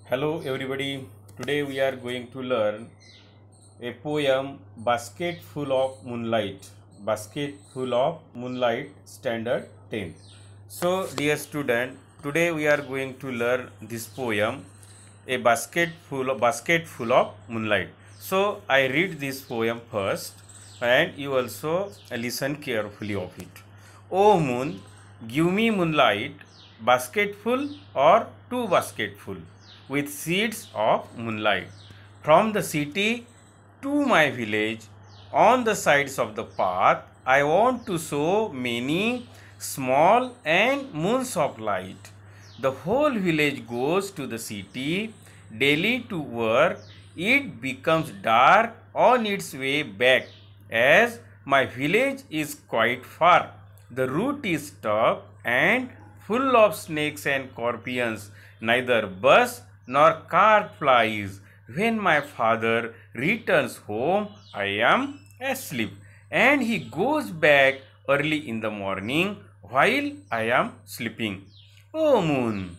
Hello everybody. Today we are going to learn a poem Basket Full of Moonlight. Basket Full of Moonlight Standard 10. So dear student, today we are going to learn this poem a basket full of moonlight. So I read this poem first and you also listen carefully of it. O moon, give me moonlight, basketful or two basketful with seeds of moonlight. From the city to my village, on the sides of the path, I want to sow many small and moons of light. The whole village goes to the city daily to work. It becomes dark on its way back as my village is quite far. The route is tough and full of snakes and scorpions. Neither bus nor car flies. When my father returns home, I am asleep, and he goes back early in the morning while I am sleeping. O moon,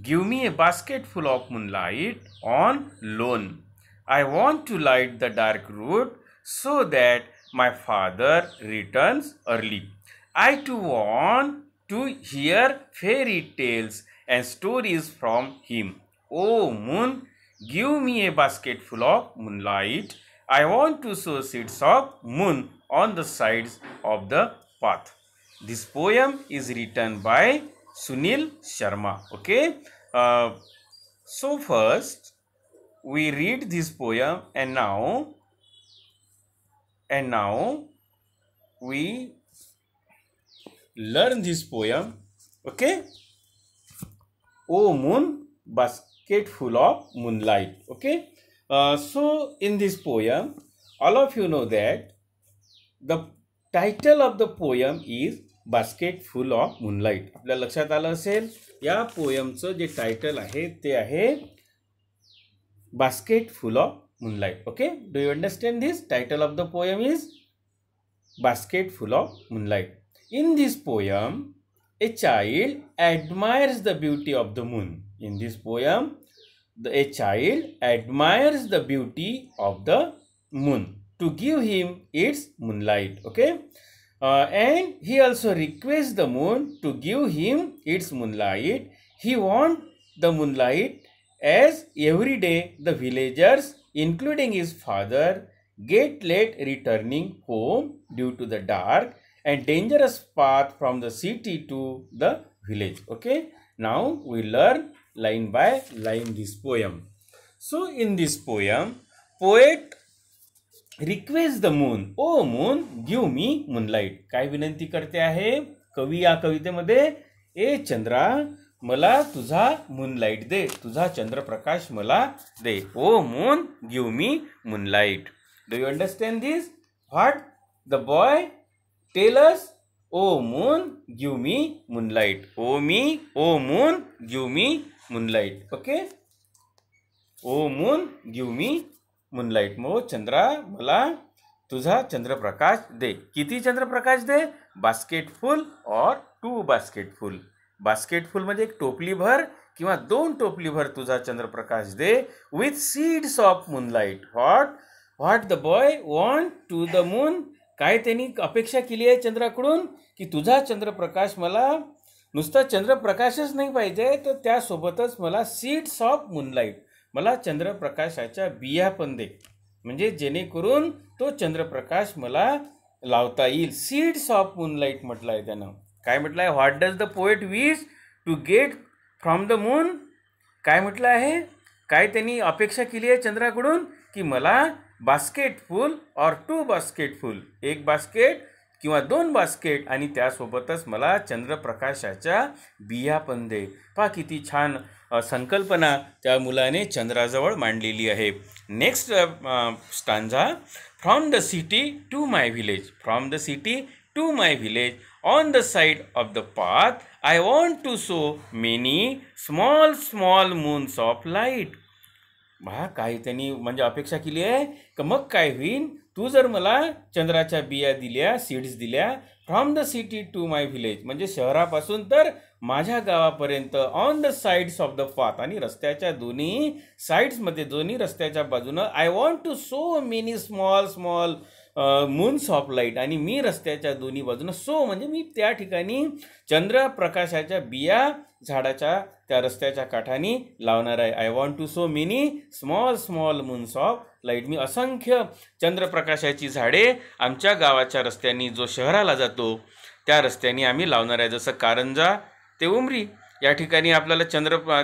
give me a basket full of moonlight on loan. I want to light the dark road so that my father returns early. I too want to hear fairy tales and stories from him. O moon, give me a basket full of moonlight. I want to sow seeds of moon on the sides of the path. This poem is written by Sunil Sharma. Okay. So first we read this poem and now we learn this poem. Okay. O moon, basket full of moonlight. Okay. So in this poem, all of you know that the title of the poem is basket full of moonlight. आपल्या लक्षात आलं असेल या पोयमचं जे title आहे ते आहे basket full of moonlight. Okay, do you understand this? Title of the poem is basket full of moonlight. In this poem, a child admires the beauty of the moon. In this poem, a child admires the beauty of the moon to give him its moonlight. Okay, and he also requests the moon to give him its moonlight. He wants the moonlight as every day the villagers, including his father, get late returning home due to the dark and dangerous path from the city to the village. Okay, now we learn line by line this poem. So in this poem, poet requests the moon, O moon, give me moonlight. काय विनंती करते आहे कवी या कवितेमध्ये? ए चंद्रा, मला तुझा moonlight दे, तुझा चंद्रप्रकाश मला दे. O moon, give me moonlight. Do you understand this? What the boy tell us? O moon, give me moonlight. O moon, give me moonlight. Okay, O moon, give me moonlight. मग चंद्रा, मला तुझा चंद्रप्रकाश दे. किती चंद्रप्रकाश दे? बास्केटफुल और टू बास्केटफुल. बास्केटफुल म्हणजे एक टोपली भर किंवा दोन टोपली भर तुझा चंद्रप्रकाश दे with seeds of moonlight. What the boy want to the moon. काय त्यांनी अपेक्षा केली आहे चंद्राकडून की तुझा चंद्रप्रकाश, मला नुसता चंद्रप्रकाशच नाही पाहिजे तर त्यासोबतच मला सीड्स ऑफ मूनलाइट, मला चंद्रप्रकाशाच्या बिया पण दे, म्हणजे जेणेकरून तो चंद्रप्रकाश मला लावता येईल. सीड्स ऑफ मूनलाइट म्हटलं आहे त्यानं. काय म्हटलं आहे? What does the poet wish to get from the moon. काय म्हटलं आहे? काय त्यांनी अपेक्षा केली आहे चंद्राकडून की मला बास्केटफुल और टू बास्केटफुल, एक बास्केट किंवा दोन बास्केट आणि त्यासोबतच मला चंद्रप्रकाशाच्या बिया पण दे. पहा किती छान संकल्पना त्या मुलाने चंद्राजवळ मांडलेली आहे. Next stanza. From the city to my village. From the city to my village on the side of the path I want to sow many small moons of light. बघा काय त्यांनी म्हणजे अपेक्षा केली आहे की मग काय होईल, तू जर मला चंद्राच्या बिया दिल्या, सीड्स दिल्या, from the city to my village म्हणजे शहरापासून तर माझ्या गावापर्यंत on the sides of the path, आणि रस्त्याच्या दोन्ही साइड्समध्ये, दोन्ही रस्त्याच्या बाजूनं I want to so many small small moons of light, आणि मी रस्त्याच्या दोन्ही बाजूनं सो म्हणजे मी त्या ठिकाणी चंद्रप्रकाशाच्या बिया झाडाच्या त्या रस्त्याच्या काठानी लावणार आहे. I want to so many small small moons of light, मी असंख्य चंद्रप्रकाशाची झाडे आमच्या गावाच्या रस्त्यानी, जो शहराला जातो त्या रस्त्याने आम्ही लावणार आहे. जसं कारंजा ते उमरी या ठिकाणी आपल्याला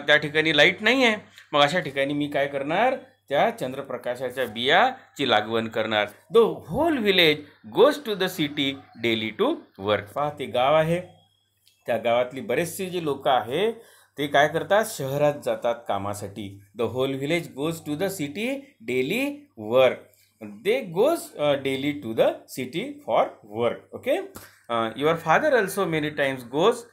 त्या ठिकाणी लाईट नाही आहे, मग अशा ठिकाणी मी काय करणार, त्या चंद्रप्रकाशाच्या बियाची लागवण करणार. The whole village goes to the city daily to work. पहा, ते गाव आहे, त्या गावातली बरेचसे जे लोक आहे ते काय करतात, शहरात जातात कामासाठी. The whole village goes to the city daily work. They goes daily to the city for work. Okay, your father also many times goes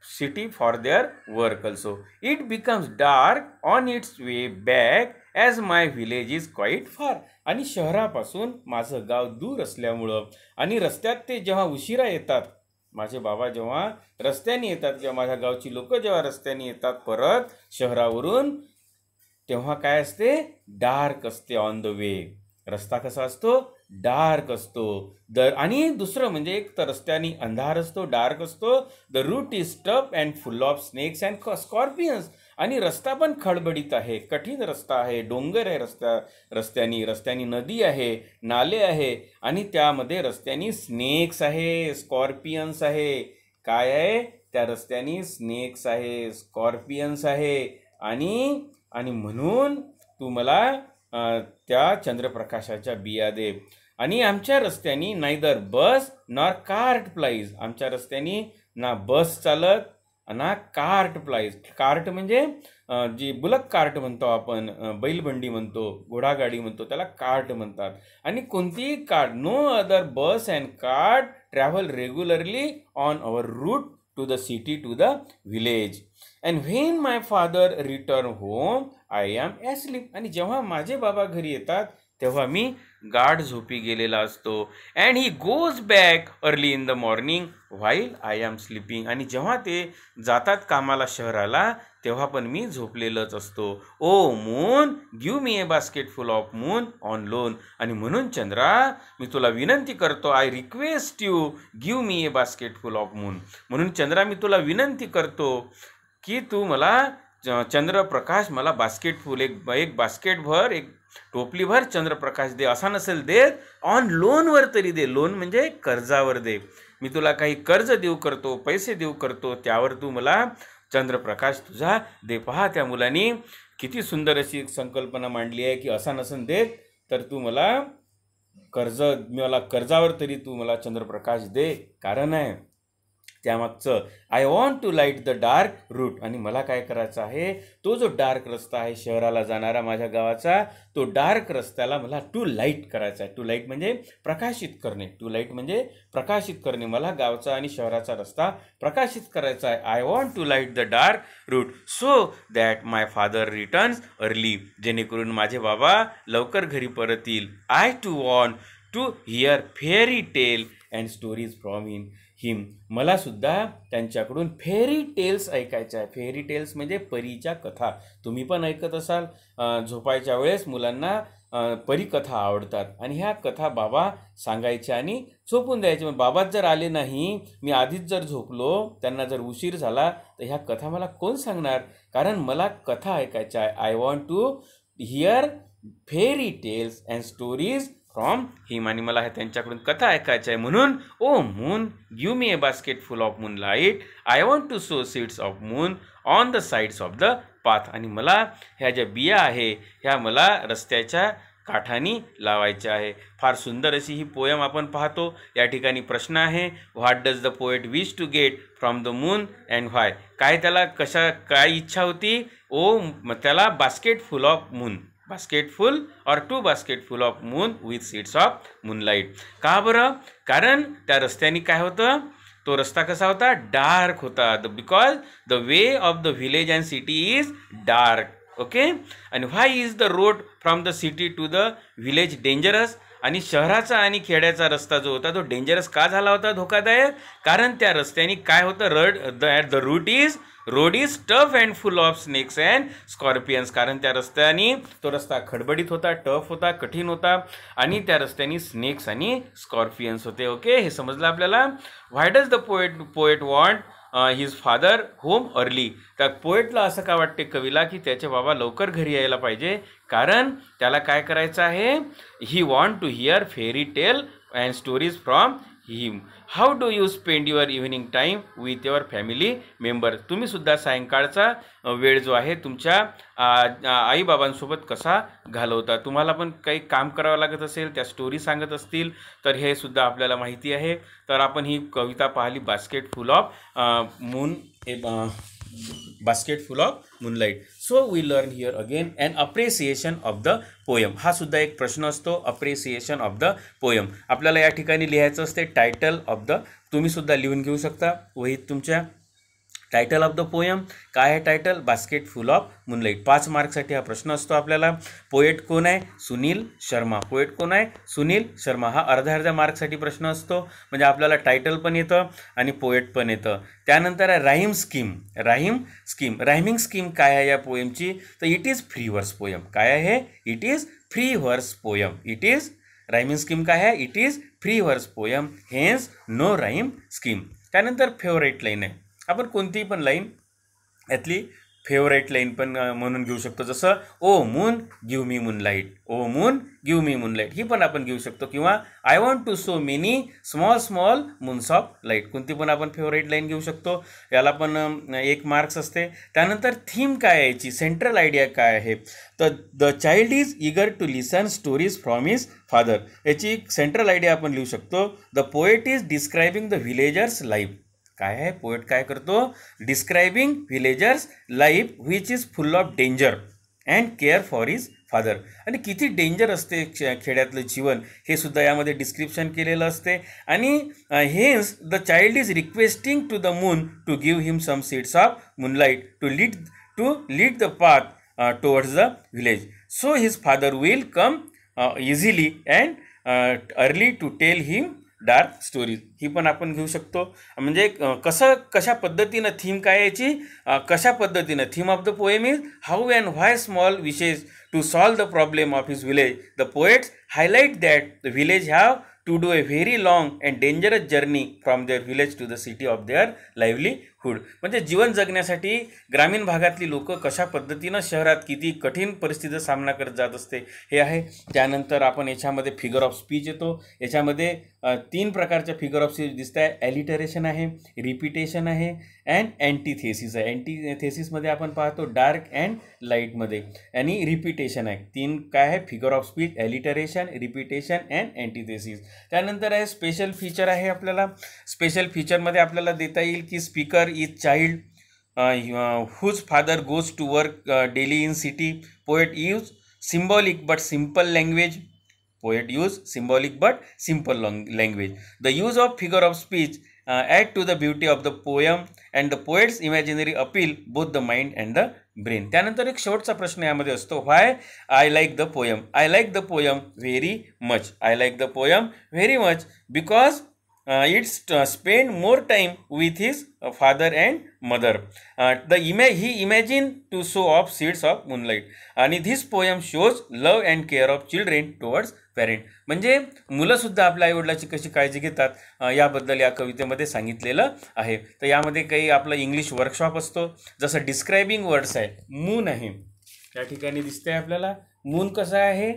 city for their work also. It becomes dark on its way back as my village is quite far. आणि शहरापासून माझं गाव दूर असल्यामुळं आणि रस्त्यात ते जेव्हा उशिरा येतात, माझे बाबा जेव्हा रस्त्याने येतात, किंवा माझ्या गावची लोक जेव्हा रस्त्याने येतात परत शहरावरून, तेव्हा काय असते, डार्क असते ऑन द वे. रस्ता कसा असतो, डार्क असतो. आणि दुसरं म्हणजे एक तर रस्त्याने अंधार असतो, डार्क असतो. The route is tough and full of snakes and scorpions. आणि रस्ता पण खडबडीत आहे, कठीण रस्ता आहे, डोंगर आहे रस्त्यानी नदी आहे, नाले आहे, आणि त्यामध्ये रस्त्यानी स्नेक्स आहे, स्कॉर्पियन्स आहे. काय आहे, त्या रस्त्यानी स्नेक्स आहे, स्कॉर्पियन्स आहे. आणि म्हणून तू मला त्या चंद्रप्रकाशाच्या बिया दे. आणि आमच्या रस्त्यानी नायदर बस नॉर कार्ट प्लाईज. आमच्या रस्त्यानी ना बस चालत ना कार्ट प्लाईज. कार्ट म्हणजे जी बुलक कार्ट म्हणतो आपण, बैलबंडी म्हणतो, घोडागाडी म्हणतो, त्याला कार्ट म्हणतात. आणि कोणतीही cart, no other bus and cart travel regularly on our route to the city, to the village. And when my father return home, I am asleep. आणि जेव्हा माझे बाबा घरी येतात तेव्हा मी गाढ झोपी गेलेला असतो. and he goes back early in the morning while I am sleeping. आणि जेव्हा ते जातात कामाला शहराला तेव्हा पण मी झोपलेलंच असतो. O moon give me a basket full of moon on loan. आणि म्हणून चंद्रा, मी तुला विनंती करतो, I request you give me a basket full of moon. म्हणून चंद्रा, मी तुला विनंती करतो की तू मला चंद्रप्रकाश, मला बास्केट फुल, एक बास्केटभर, एक टोपलीभर चंद्रप्रकाश दे. असा नसेल देत, ऑन लोनवर तरी दे. लोन म्हणजे कर्जावर दे. मी तुला काही कर्ज देऊ करतो, पैसे देऊ करतो, त्यावर तू मला चंद्रप्रकाश तुझा दे. पहा, त्या मुलांनी किती सुंदर अशी संकल्पना मांडली आहे की असा नसेल देत तर तू मला कर्जावर तरी तू मला चंद्रप्रकाश दे. कारण आहे त्यामागचं, I want to light the dark route. आणि मला काय करायचं आहे, तो जो डार्क रस्ता आहे शहराला जाणारा माझ्या गावाचा, तो डार्क रस्त्याला मला टू लाईट करायचा आहे. टू लाईट म्हणजे प्रकाशित करणे. टू लाईट म्हणजे प्रकाशित करणे. मला गावचा आणि शहराचा रस्ता प्रकाशित करायचा आहे. I want to light the dark route so that my father returns early. जेणेकरून माझे बाबा लवकर घरी परत येईल. I too want to hear fairy tale and stories from him. मला सुद्धा त्यांच्याकडून फेरी टेल्स ऐकायच्या आहे. फेरी टेल्स म्हणजे परीच्या कथा. तुम्ही पण ऐकत असाल, झोपायच्या वेळेस मुलांना परीकथा आवडतात आणि ह्या कथा बाबा सांगायच्या आणि झोपून द्यायचे. मग बाबाच जर आले नाही, मी आधीच जर झोपलो, त्यांना जर उशीर झाला, तर ह्या कथा मला कोण सांगणार? कारण मला कथा ऐकायच्या आहे. I want to hear fairy tales and stories from him. आणि मला त्यांच्याकडून कथा ऐकायच्या आहे. म्हणून O moon give me a basket full of moon light. I want to sow seeds of moon on the sides of the path. आणि मला ह्या ज्या बिया आहे ह्या मला रस्त्याच्या काठानी लावायच्या आहे. फार सुंदर अशी ही पोयम आपण पाहतो. या ठिकाणी प्रश्न आहे, what does the poet wish to get from the moon and why. त्याला काय इच्छा होती? त्याला basket full of moon, basketful और 2 basketful of moon with seeds of moonlight. का बरं? कारण त्या रस्त्याने काय होतं, तो रस्ता कसा होता? डार्क होता. Because the way of the village and city is dark. Okay. आणि why is the road from the city to the village dangerous? आणि शहराचा आणि खेड्याचा रस्ता जो होता तो डेंजरस का झाला होता, धोकादायक? कारण त्या रस्त्याने काय होतं, the road is tough and full of snakes and scorpions. कारण त्या रस्त्याने तो रस्ता खडबडीत होता, टफ होता, कठीण होता आणि त्या रस्त्याने स्नेक्स आणि स्कॉर्पियन्स होते. ओके, हे समजलं आपल्याला. Why does the poet want his father home early. त्या पोएटला असं का वाटते, कवीला, की त्याचे बाबा लवकर घरी यायला पाहिजे, कारण त्याला काय करायचं आहे, he want to hear fairy tale and stories from him. How do you spend your evening time with your family member. तुम्ही सुद्धा सायंकाळचा वेळ जो आहे तुमच्या आईबाबांसोबत कसा घालवता. तुम्हाला पण काही काम करावं लागत असेल, त्या स्टोरी सांगत असतील तर हे सुद्धा आपल्याला माहिती आहे. तर आपण ही कविता पाहिली, basket full of moonlight. So we learn here again and appreciation of the poem. हा सुद्धा एक प्रश्न असतो, अप्रिसिएशन ऑफ द पोयम. आपल्याला या ठिकाणी लिहायचं असते टायटल ऑफ द. तुम्ही सुद्धा लिहून घेऊ शकता वहीत तुमच्या. टायटल ऑफ द पोयम काय आहे, title basket full of moonlight. 5 मार्कसाठी हा प्रश्न असतो आपल्याला. पोएट कोण आहे, सुनील शर्मा. पोएट कोण आहे, सुनील शर्मा. हा अर्ध्या मार्कसाठी प्रश्न असतो, म्हणजे आपल्याला टायटल पण येतं आणि पोएट पण येतं. त्यानंतर आहे राईम स्कीम. रायमिंग स्कीम काय आहे या पोएमची, तर it is free verse poem. काय आहे, it is free verse poem. It is rhyming scheme काय आहे, it is free verse poem, hence no rhyme scheme. त्यानंतर फेवरेट लाईन आहे. आपण कोणतीही पण लाईन यातली फेवरेट लाईन पण म्हणून घेऊ शकतो, जसं O moon give me moonlight. O moon give me moonlight ही पण आपण घेऊ शकतो, किंवा I want to so many small moons of light. कोणती पण आपण फेवरेट लाईन घेऊ शकतो. याला पण 1 मार्क्स असते. त्यानंतर थीम काय आहे याची, सेंट्रल आयडिया काय आहे, तर the child is eager to listen stories from his father. याची सेंट्रल आयडिया आपण लिहू शकतो, the poet is describing the villagers life. काय आहे, पोएट काय करतो, describing villagers life which is full of danger and care for his father. आणि किती डेंजर असते खेड्यातलं जीवन हे सुद्धा यामध्ये डिस्क्रिप्शन केलेलं असते. आणि hence the child is requesting to the moon to give him some seeds of moonlight to lead the path towards the village. So his father will come easily and early to tell him dark stories. ही पण आपण घेऊ शकतो. म्हणजे कशा पद्धतीनं theme काय याची, कशा पद्धतीनं theme of the poem is how and why small wishes to solve the problem of his village. The poets highlight that the village have to do a very long and dangerous journey from their village to the city of their livelihood. म्हणजे जीवन जगण्यासाठी ग्रामीण भागातली लोक कशा पद्धतीनं शहरात किती कठीण परिस्थितीचा सामना करत जात असते हे आहे. त्यानंतर आपण याच्यामध्ये फिगर ऑफ स्पीच येतो. याच्यामध्ये 3 प्रकारच्या फिगर ऑफ स्पीच दिसत आहे. ॲलिटरेशन आहे, रिपिटेशन आहे अँड अँटीथेसिस आहे. अँटीथेसिसमध्ये आपण पाहतो डार्क अँड लाईटमध्ये, आणि रिपिटेशन आहे. 3 काय आहे, figure of speech, alliteration, repetition and antithesis. त्यानंतर आहे स्पेशल फीचर आहे. आपल्याला स्पेशल फीचरमध्ये आपल्याला देता येईल की speaker is child whose father goes to work daily in city. Poet use symbolic but simple language. The use of figure of speech add to the beauty of the poem and the poet's imaginary appeal both the mind and the brain. त्यानंतर एक शेवटचा प्रश्न यामध्ये असतो, why I like the poem. I like the poem very much. I like the poem very much because it's spend more time with his father and mother. He imagined to show off seeds of moonlight. आणि this poem shows love and care of children towards parent. म्हणजे मुलं सुद्धा आपल्या आईवडिलाची कशी काळजी घेतात याबद्दल या कवितेमध्ये सांगितलेलं आहे. तर यामध्ये काही आपलं इंग्लिश वर्कशॉप असतो, जसं डिस्क्रायबिंग वर्ड्स आहे. मून आहे या ठिकाणी दिसते आपल्याला. मून कसा आहे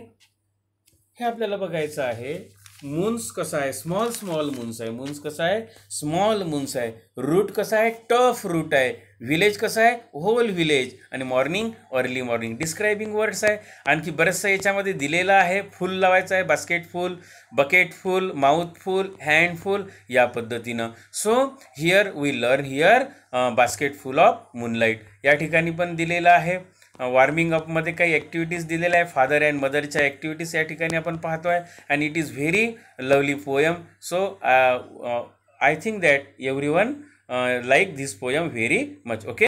हे आपल्याला बघायचं आहे. मून्स कसा आहे, स्मॉल मून्स आहे. मून्स कसा आहे, स्मॉल मून्स आहे. रूट कसा आहे, टफ रूट आहे. विलेज कसा आहे, होल विलेज. आणि morning, early morning. Describing words आहे. आणखी बरंचसं याच्यामध्ये दिलेलं आहे. फुल लावायचं आहे, basket full, bucket full, mouth full, hand full या पद्धतीनं. So here we learn here basket full of moonlight. या ठिकाणी पण दिलेलं आहे. वॉर्मिंग अपमध्ये काही ॲक्टिव्हिटीज दिलेल्या आहे. फादर अँड मदरच्या ॲक्टिव्हिटीज या ठिकाणी आपण पाहतो आहे. And it is very lovely poem. So I think that everyone like this poem very much. Okay.